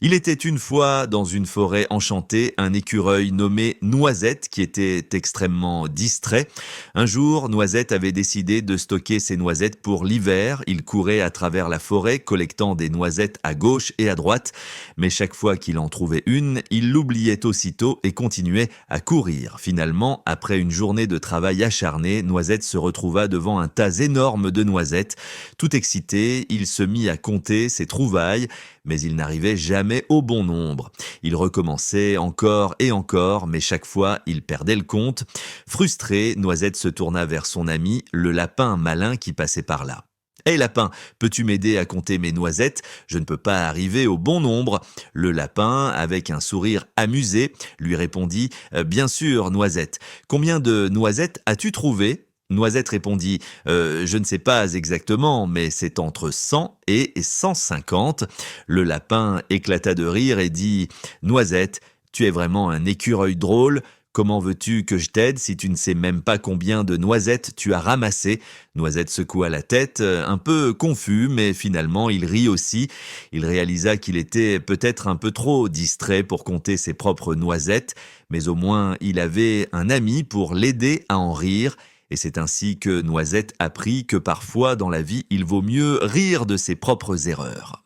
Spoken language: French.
Il était une fois, dans une forêt enchantée, un écureuil nommé Noisette qui était extrêmement distrait. Un jour, Noisette avait décidé de stocker ses noisettes pour l'hiver. Il courait à travers la forêt, collectant des noisettes à gauche et à droite. Mais chaque fois qu'il en trouvait une, il l'oubliait aussitôt et continuait à courir. Finalement, après une journée de travail acharné, Noisette se retrouva devant un tas énorme de noisettes. Tout excité, il se mit à compter ses trouvailles, mais il n'arrivait jamais au bon nombre. Il recommençait encore et encore, mais chaque fois, il perdait le compte. Frustré, Noisette se tourna vers son ami, le lapin malin qui passait par là. « Hé lapin, peux-tu m'aider à compter mes noisettes? Je ne peux pas arriver au bon nombre. » Le lapin, avec un sourire amusé, lui répondit « Bien sûr, Noisette. Combien de noisettes as-tu trouvé ?» Noisette répondit Je ne sais pas exactement, mais c'est entre 100 et 150. » Le lapin éclata de rire et dit « Noisette, tu es vraiment un écureuil drôle. Comment veux-tu que je t'aide si tu ne sais même pas combien de noisettes tu as ramassé ?» Noisette secoua la tête, un peu confus, mais finalement il rit aussi. Il réalisa qu'il était peut-être un peu trop distrait pour compter ses propres noisettes, mais au moins il avait un ami pour l'aider à en rire. Et c'est ainsi que Noisette apprit que parfois dans la vie, il vaut mieux rire de ses propres erreurs.